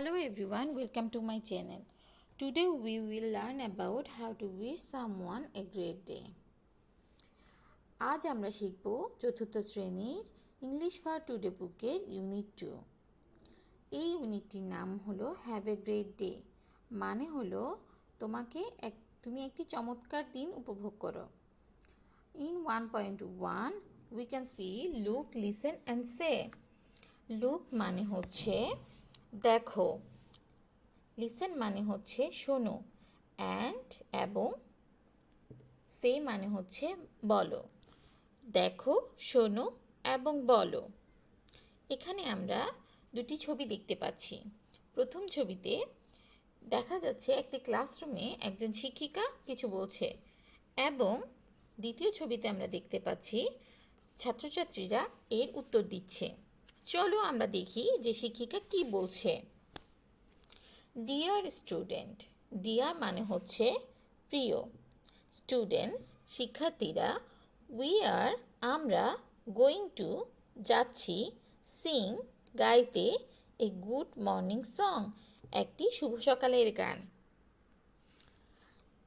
Hello everyone, welcome to my channel. Today we will learn about how to wish someone a great day. আজ আমরা শিখব চতুর্থ শ্রেণীর English for today বুকের unit 2। এই ইউনিটটির নাম হলো হ্যাভ এ গ্রেট ডে, মানে হলো তুমি একটি চমৎকার দিন উপভোগ করো। In 1.1 we can see look, listen and say. Look মানে হচ্ছে দেখো, লিসেন মানে হচ্ছে শোনো, অ্যান্ড এবং সে মানে হচ্ছে বলো। দেখো, শোনো এবং বলো। এখানে আমরা দুটি ছবি দেখতে পাচ্ছি। প্রথম ছবিতে দেখা যাচ্ছে একটি ক্লাসরুমে একজন শিক্ষিকা কিছু বলছে, এবং দ্বিতীয় ছবিতে আমরা দেখতে পাচ্ছি ছাত্রছাত্রীরা এর উত্তর দিচ্ছে। চলো আমরা দেখি যে শিক্ষিকা কি বলছে। ডিয়ার স্টুডেন্ট, ডিয়ার মানে হচ্ছে প্রিয়, স্টুডেন্টস শিক্ষার্থীরা, উই আর আমরা, গোয়িং টু যাচ্ছি, সিং গাইতে, এ গুড মর্নিং সং একটি শুভ সকালের গান।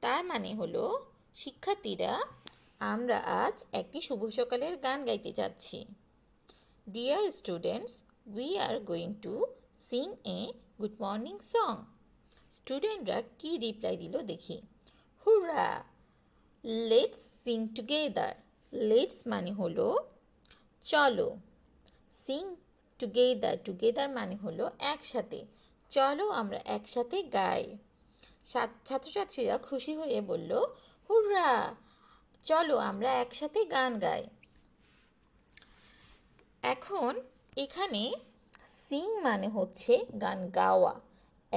তার মানে হলো শিক্ষার্থীরা, আমরা আজ একটি শুভ সকালের গান গাইতে যাচ্ছি। Dear students, we are going to Singh a good morning song. স্টুডেন্টরা কি রিপ্লাই দিল দেখি। হুররা, লেটস সিং টুগেদার। লেটস মানে হলো চলো, সিং টুগেদার, টুগেদার মানে হলো একসাথে, চলো আমরা একসাথে গাই। ছাত্রছাত্রীরা খুশি হয়ে বলল হুররা, চলো আমরা একসাথে গান গাই। এখন এখানে সিং মানে হচ্ছে গান গাওয়া,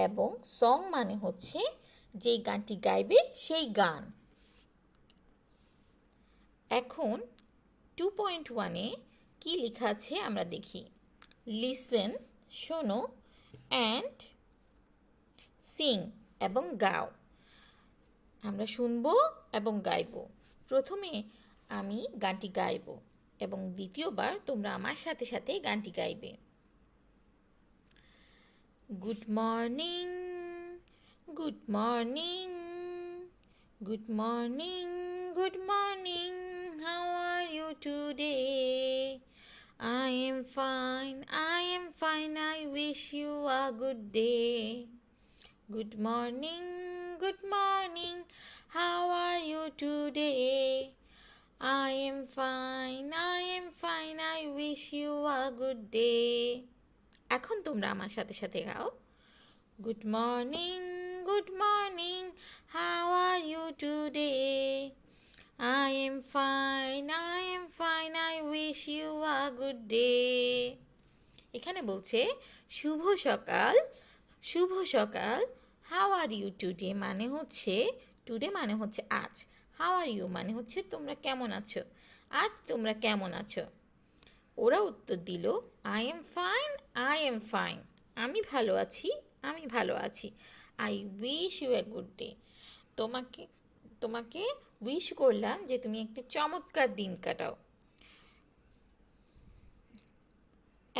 এবং সং মানে হচ্ছে যেই গানটি গাইবে সেই গান। এখন 2.1-এ কী লেখা আছে আমরা দেখি। লিসেন শোনো, অ্যান্ড সিং এবং গাও। আমরা শুনবো এবং গাইব। প্রথমে আমি গানটি গাইব এবং দ্বিতীয়বার তোমরা আমার সাথে সাথে গানটি গাইবে। Good morning, good morning, good morning, good morning, how are you today? I am fine, I am fine, I wish you a good day. Good morning, good morning, how are you today? I am fine, I am fine, I wish you a good day. এখন তোমরা আমার সাথে সাথে গাও। Good morning, good morning, how are you today? I am fine, I am fine, I wish you a good day. এখানে বলছে শুভ সকাল, শুভ সকাল, হাউ আর ইউ টুডে মানে হচ্ছে, টুডে মানে হচ্ছে আজ, হাউ আর ইউ মানে হচ্ছে তোমরা কেমন আছো, আজ তোমরা কেমন আছো। ওরা উত্তর দিল I am fine, I am fine, আমি ভালো আছি, আমি ভালো আছি। I wish you a good day, তোমাকে তোমাকে উইশ করলাম যে তুমি একটি চমৎকার দিন কাটাও।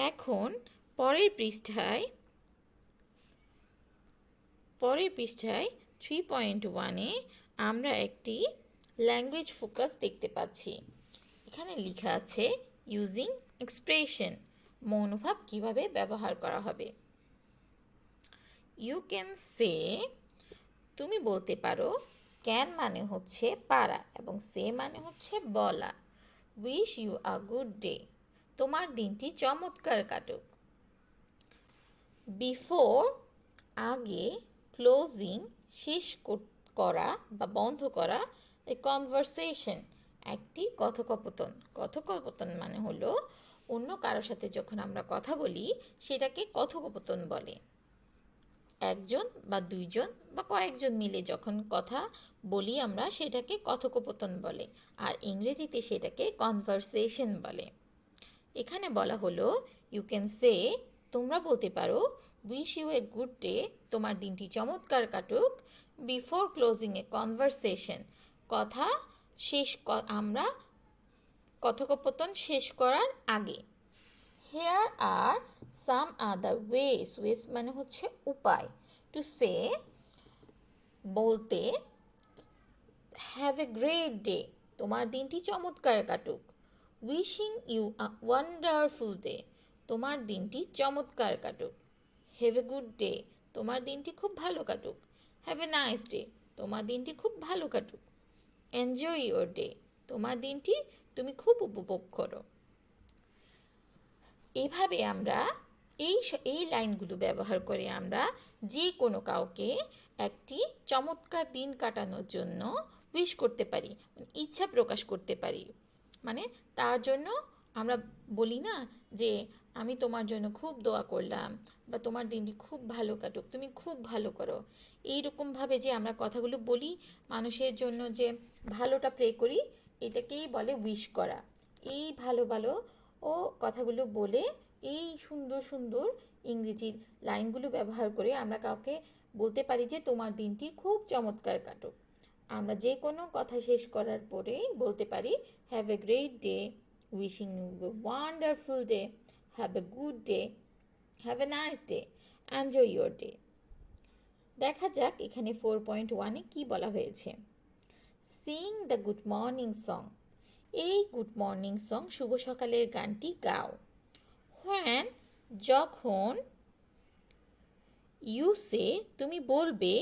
এখন পরের পৃষ্ঠায় 3.1-এ আমরা একটি ল্যাঙ্গুয়েজ ফোকাস দেখতে পাচ্ছি। এখানে লেখা আছে ইউজিং এক্সপ্রেশন, মনোভাব কিভাবে ব্যবহার করা হবে। ইউ ক্যান সে, তুমি বলতে পারো। ক্যান মানে হচ্ছে পারা এবং সে মানে হচ্ছে বলা। Wish you a good day, তোমার দিনটি চমৎকার কাটুক। বিফোর আগে, ক্লোজিং শেষ করা বা বন্ধ করা, এ কনভারসেশন একটি কথোপকথন। কথোপকথন মানে হলো অন্য কারোর সাথে যখন আমরা কথা বলি সেটাকে কথোপকথন বলে। একজন বা দুইজন বা কয়েকজন মিলে যখন কথা বলি আমরা সেটাকে কথোপকথন বলে, আর ইংরেজিতে সেটাকে কনভারসেশন বলে। এখানে বলা হলো ইউ ক্যান সে, তোমরা বলতে পারো, wish you a good day, তোমার দিনটি চমৎকার কাটুক। বিফোর ক্লোজিং এ কনভারসেশন, কথা শেষ, আমরা কথোপকথন শেষ করার আগে। হেয়ার আর সাম আদার ওয়েস মানে হচ্ছে উপায় টু সে বলতে হ্যাভ এ গ্রেট ডে, তোমার দিনটি চমৎকার কাটুক। Wishing you a wonderful day, তোমার দিনটি চমৎকার কাটুক। হ্যাভ এ গুড ডে, তোমার দিনটি খুব ভালো কাটুক। হ্যাভ এ নাইস ডে, তোমার দিনটি খুব ভালো কাটুক। এনজয় ইউর ডে, তোমার দিনটি তুমি খুব উপভোগ করো। এইভাবে আমরা এই লাইনগুলো ব্যবহার করে আমরা যে কোনো কাউকে একটি চমৎকার দিন কাটানোর জন্য উইশ করতে পারি, ইচ্ছা প্রকাশ করতে পারি। মানে তার জন্য আমরা বলি না যে আমি তোমার জন্য খুব দোয়া করলাম, বা তোমার দিনটি খুব ভালো কাটুক, তুমি খুব ভালো করো। এইরকমভাবে যে আমরা কথাগুলো বলি মানুষের জন্য, যে ভালোটা প্রে করি, এটাকেই বলে উইশ করা। এই ভালো ভালো কথাগুলো বলে এই সুন্দর সুন্দর ইংরেজি লাইনগুলো ব্যবহার করে আমরা কাউকে বলতে পারি যে তোমার দিনটি খুব চমৎকার কাটুক। আমরা যে কোনো কথা শেষ করার পরেই বলতে পারি have a great day, wishing you a wonderful day, have a good day, have a nice day, enjoy your day. দেখা যাক এখানে 4.1-এ কী বলা হয়েছে। Sing the good morning song, এই গুড মর্নিং সং শুভ সকালের গানটি গাও। হোয়েন, যখন, ইউ সে, তুমি বলবে,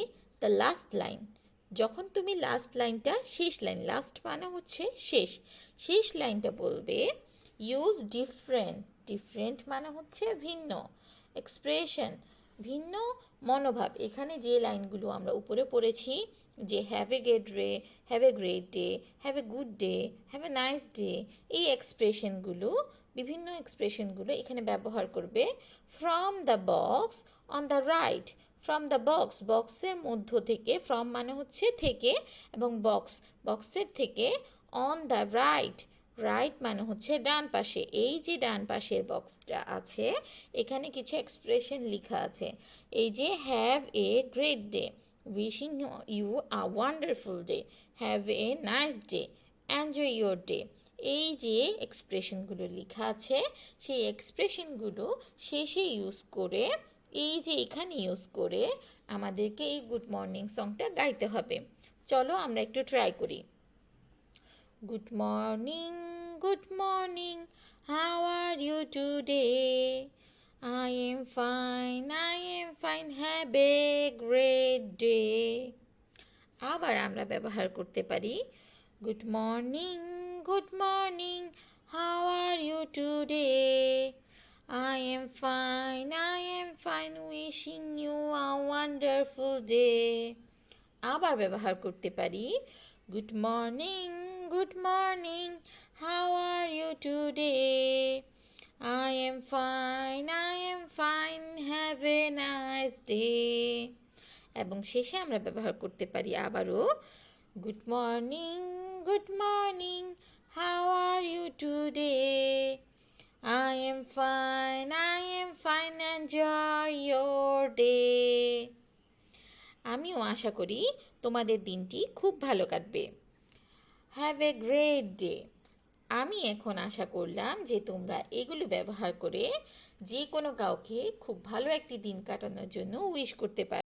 দ্য লাস্ট লাইন, যখন তুমি লাস্ট লাইনটা, শেষ লাইন, লাস্ট মানে হচ্ছে শেষ, শেষ লাইনটা বলবে। ইউজ ডিফারেন্ট মানে হচ্ছে ভিন্ন, এক্সপ্রেশন ভিন্ন মনোভাব। এখানে যে লাইনগুলো আমরা উপরে পড়েছি, যে have a great day, have a great day, have a good day, have a nice day, এই এক্সপ্রেশনগুলো, বিভিন্ন এক্সপ্রেশনগুলো এখানে ব্যবহার করবে। From the box on the right, from the box, বক্সের মধ্য থেকে, ফ্রম মানে হচ্ছে থেকে, এবং বক্সের থেকে, অন দ্য রাইট, রাইট মানে হচ্ছে ডান পাশে। এই যে ডান পাশের বক্সটা আছে, এখানে কিছু এক্সপ্রেশন লেখা আছে। এই যে have a great day, wishing you a wonderful day, have a nice day, enjoy your day, এই যে এক্সপ্রেশনগুলো লেখা আছে, সেই এক্সপ্রেশনগুলো শেষে ইউজ করে, এই যে এখানে ইউজ করে আমাদেরকে এই গুড মর্নিং সংটা গাইতে হবে। চলো আমরা একটু ট্রাই করি। Good morning, how are you today? I am fine, have a great day. আবার আমরা ব্যবহার করতে পারি good morning, how are you today? I am fine, wishing you a wonderful day. আবার ব্যবহার করতে পারি good morning, how are you today? I am fine, have a nice day. এবং শেষে আমরা ব্যবহার করতে পারি আবারও good morning, how are you today? I am fine, enjoy your day. আমিও আশা করি তোমাদের দিনটি খুব ভালো কাটবে। Have a great day. আমি এখন আশা করলাম যে তোমরা এগুলো ব্যবহার করে যে কোনো কাউকে খুব ভালো একটি দিন কাটানোর জন্য উইশ করতে পারো।